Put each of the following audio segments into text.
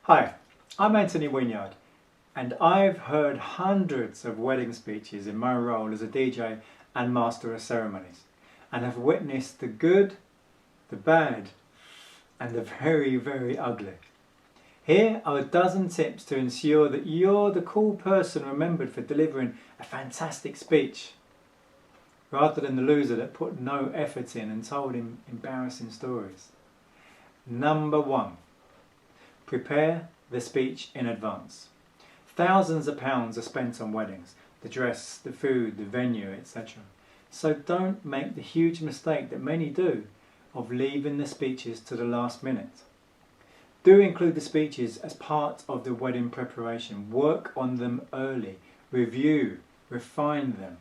Hi, I'm Anthony Wynyard, and I've heard hundreds of wedding speeches in my role as a DJ and master of ceremonies, and have witnessed the good, the bad, and the very, very ugly. Here are a dozen tips to ensure that you're the cool person remembered for delivering a fantastic speech, rather than the loser that put no effort in and told him embarrassing stories. Number 1. Prepare the speech in advance. Thousands of pounds are spent on weddings, the dress, the food, the venue, etc. So don't make the huge mistake that many do of leaving the speeches to the last minute. Do include the speeches as part of the wedding preparation. Work on them early. Review, refine them.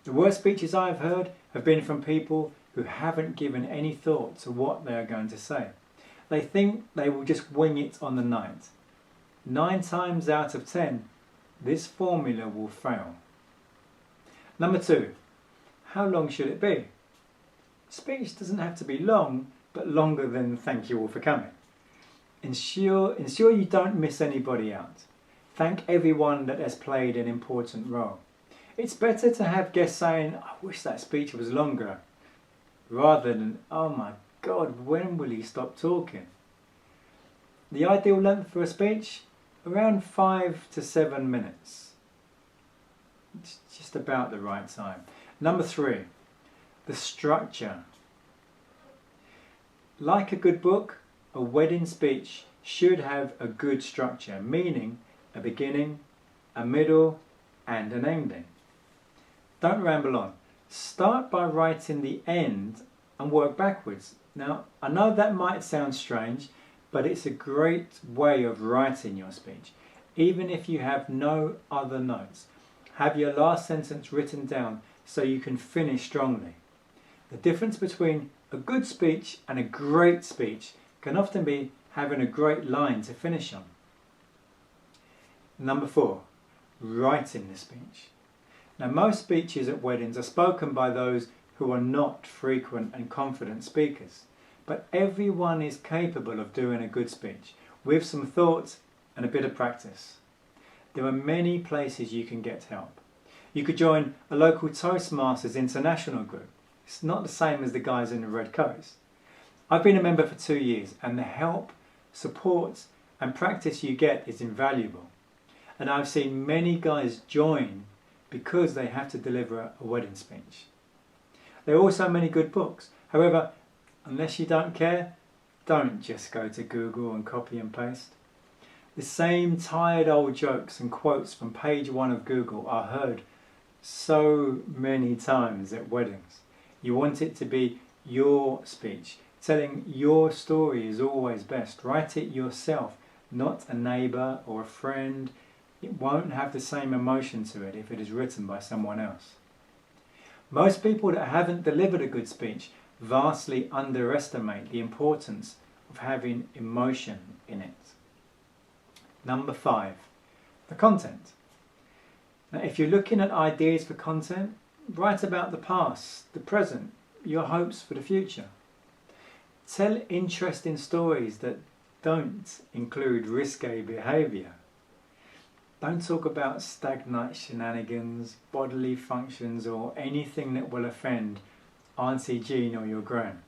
The worst speeches I've heard have been from people who haven't given any thought to what they are going to say. They think they will just wing it on the night. 9 times out of 10, this formula will fail. Number 2, how long should it be? Speech doesn't have to be long, but longer than thank you all for coming. Ensure you don't miss anybody out. Thank everyone that has played an important role. It's better to have guests saying, I wish that speech was longer, rather than, oh my God, when will he stop talking? The ideal length for a speech? Around 5 to 7 minutes. It's just about the right time. Number 3, the structure. Like a good book, a wedding speech should have a good structure, meaning a beginning, a middle, and an ending. Don't ramble on. Start by writing the end and work backwards. Now, I know that might sound strange, but it's a great way of writing your speech. Even if you have no other notes, have your last sentence written down so you can finish strongly. The difference between a good speech and a great speech can often be having a great line to finish on. Number 4, writing the speech. Now, most speeches at weddings are spoken by those who are not frequent and confident speakers. But everyone is capable of doing a good speech, with some thought and a bit of practice. There are many places you can get help. You could join a local Toastmasters international group. It's not the same as the guys in the red coats. I've been a member for 2 years, and the help, support and practice you get is invaluable. And I've seen many guys join because they have to deliver a wedding speech. There are also many good books. However, unless you don't care, don't just go to Google and copy and paste. The same tired old jokes and quotes from page 1 of Google are heard so many times at weddings. You want it to be your speech. Telling your story is always best. Write it yourself, not a neighbour or a friend. It won't have the same emotion to it if it is written by someone else. Most people that haven't delivered a good speech vastly underestimate the importance of having emotion in it. Number 5, the content. Now, if you're looking at ideas for content, write about the past, the present, your hopes for the future. Tell interesting stories that don't include risque behaviour. Don't talk about stag night shenanigans, bodily functions, or anything that will offend Auntie Jean or your gran.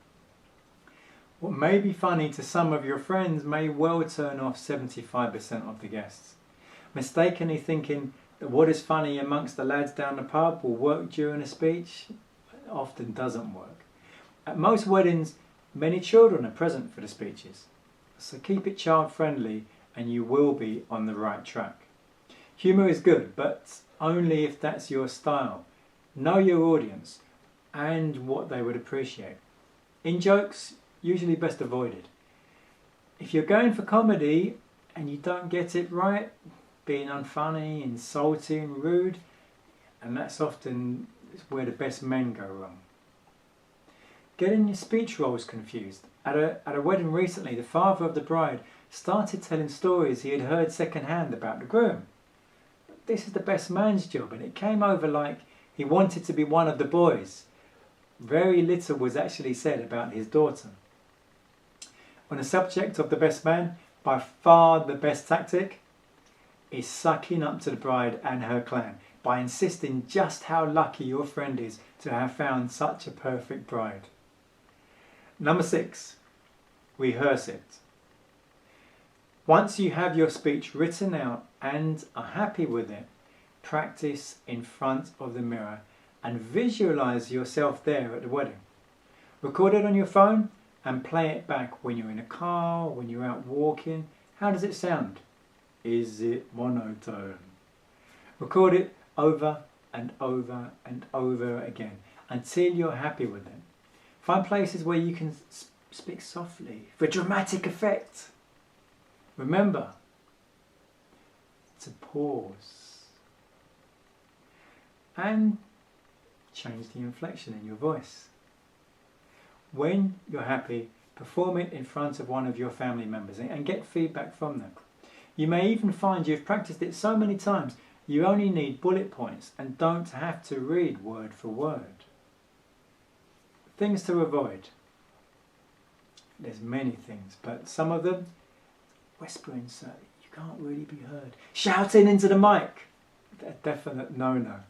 What may be funny to some of your friends may well turn off 75% of the guests. Mistakenly thinking that what is funny amongst the lads down the pub will work during a speech often doesn't work. At most weddings, many children are present for the speeches, so keep it child friendly and you will be on the right track. Humour is good, but only if that's your style. Know your audience and what they would appreciate. In-jokes, usually best avoided. If you're going for comedy and you don't get it right, being unfunny, insulting, rude, and that's often where the best men go wrong. Getting your speech roles confused. At a wedding recently, the father of the bride started telling stories he had heard second-hand about the groom. This is the best man's job, and it came over like he wanted to be one of the boys. Very little was actually said about his daughter. On the subject of the best man, By far the best tactic is sucking up to the bride and her clan by insisting just how lucky your friend is to have found such a perfect bride. Number 6, rehearse it. Once you have your speech written out and are happy with it, practice in front of the mirror and visualize yourself there at the wedding. Record it on your phone and play it back when you're in a car, when you're out walking. How does it sound? Is it monotone? Record it over and over and over again until you're happy with it. Find places where you can speak softly for dramatic effect. Remember to pause and change the inflection in your voice. When you're happy, perform it in front of one of your family members and get feedback from them. You may even find you've practiced it so many times you only need bullet points and don't have to read word for word. Things to avoid. There's many things, but some of them, whispering so you can't really be heard. Shouting into the mic, a definite no-no.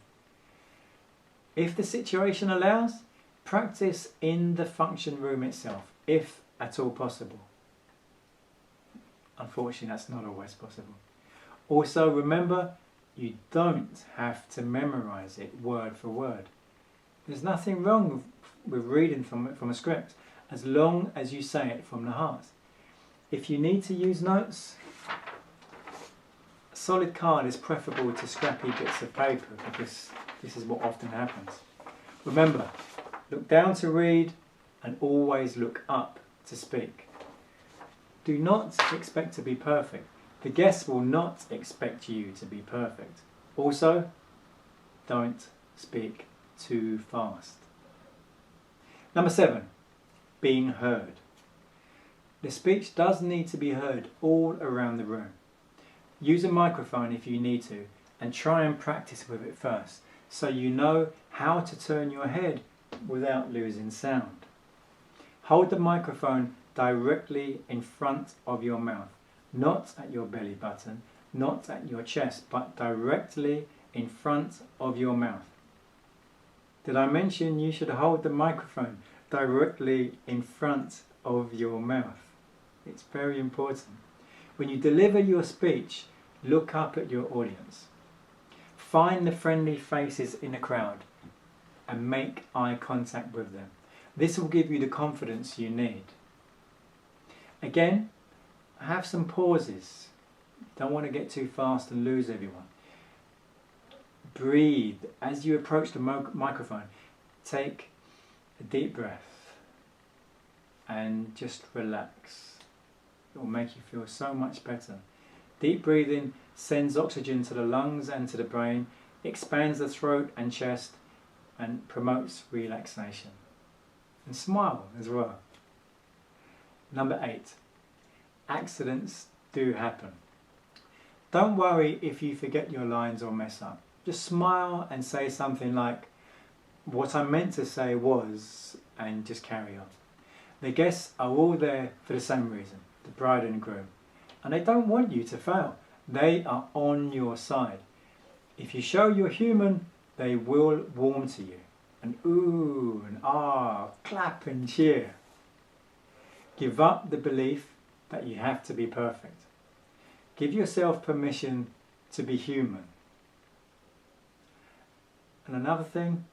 If the situation allows, practice in the function room itself, if at all possible. Unfortunately, that's not always possible. Also, remember, you don't have to memorize it word for word. There's nothing wrong with reading from a script, as long as you say it from the heart. If you need to use notes, a solid card is preferable to scrappy bits of paper, because this is what often happens. Remember, look down to read and always look up to speak. Do not expect to be perfect. The guests will not expect you to be perfect. Also, don't speak too fast. Number 7, being heard. The speech does need to be heard all around the room. Use a microphone if you need to and try and practice with it first so you know how to turn your head without losing sound. Hold the microphone directly in front of your mouth, not at your belly button, not at your chest, but directly in front of your mouth. Did I mention you should hold the microphone directly in front of your mouth? It's very important. When you deliver your speech, look up at your audience. Find the friendly faces in the crowd and make eye contact with them. This will give you the confidence you need. Again, have some pauses. Don't want to get too fast and lose everyone. Breathe. As you approach the microphone, take a deep breath and just relax. It will make you feel so much better. Deep breathing sends oxygen to the lungs and to the brain, expands the throat and chest, and promotes relaxation. And smile as well. Number 8, accidents do happen. Don't worry if you forget your lines or mess up. Just smile and say something like, "What I meant to say was," and just carry on. The guests are all there for the same reason, the bride and groom, and they don't want you to fail. They are on your side. If you show you're human, they will warm to you. And ooh and ah, clap and cheer. Give up the belief that you have to be perfect. Give yourself permission to be human. And another thing,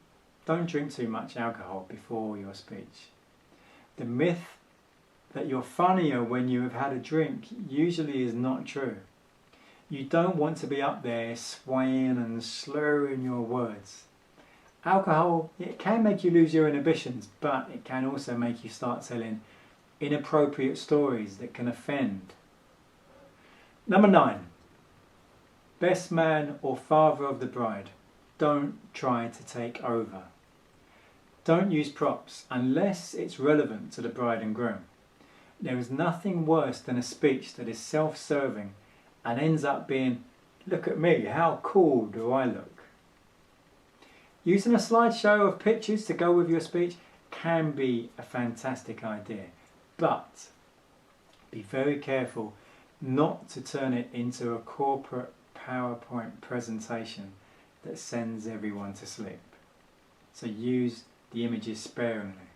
don't drink too much alcohol before your speech. The myth that you're funnier when you have had a drink usually is not true. You don't want to be up there swaying and slurring your words. Alcohol, it can make you lose your inhibitions, but it can also make you start telling inappropriate stories that can offend. Number 9, best man or father of the bride. Don't try to take over. Don't use props unless it's relevant to the bride and groom. There is nothing worse than a speech that is self-serving and ends up being, "Look at me, how cool do I look?" Using a slideshow of pictures to go with your speech can be a fantastic idea, but be very careful not to turn it into a corporate PowerPoint presentation that sends everyone to sleep. So use the images sparingly.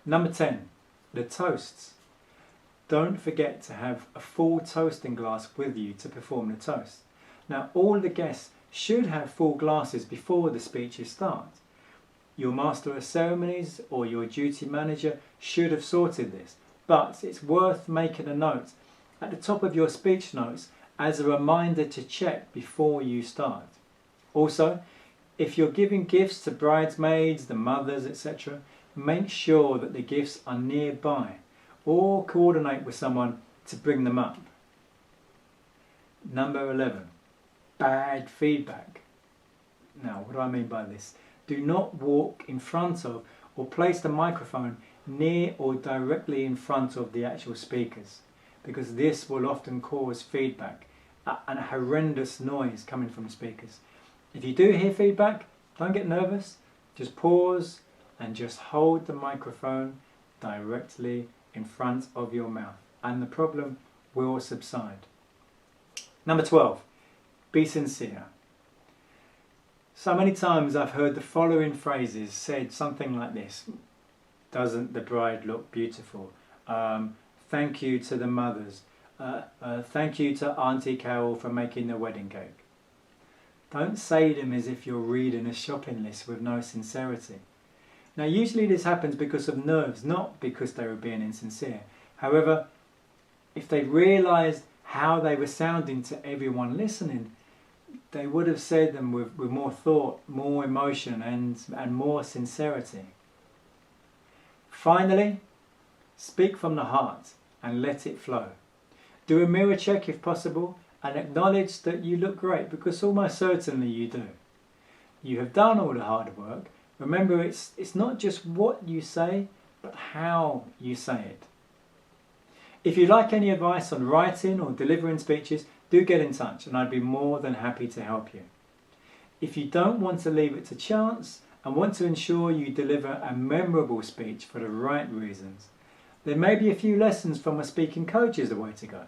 Number 10, the toasts. Don't forget to have a full toasting glass with you to perform the toast. Now, all the guests should have full glasses before the speeches start. Your master of ceremonies or your duty manager should have sorted this, but it's worth making a note at the top of your speech notes as a reminder to check before you start. Also, if you're giving gifts to bridesmaids, the mothers, etc., make sure that the gifts are nearby or coordinate with someone to bring them up. Number 11, bad feedback. Now, what do I mean by this? Do not walk in front of or place the microphone near or directly in front of the actual speakers, because this will often cause feedback and a horrendous noise coming from the speakers. If you do hear feedback, don't get nervous, just pause and just hold the microphone directly in front of your mouth and the problem will subside. Number 12, be sincere. So many times I've heard the following phrases said something like this: doesn't the bride look beautiful? Thank you to the mothers. Thank you to Auntie Carol for making the wedding cake. Don't say them as if you're reading a shopping list with no sincerity. Now, usually this happens because of nerves, not because they were being insincere. However, if they realised how they were sounding to everyone listening, they would have said them with more thought, more emotion and more sincerity. Finally, speak from the heart and let it flow. Do a mirror check if possible and acknowledge that you look great, because almost certainly you do. You have done all the hard work. Remember, it's not just what you say, but how you say it. If you'd like any advice on writing or delivering speeches, do get in touch and I'd be more than happy to help you. If you don't want to leave it to chance and want to ensure you deliver a memorable speech for the right reasons, then maybe a few lessons from a speaking coach is the way to go.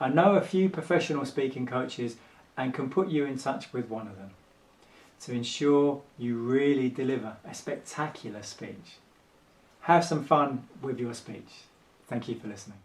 I know a few professional speaking coaches and can put you in touch with one of them to ensure you really deliver a spectacular speech. Have some fun with your speech. Thank you for listening.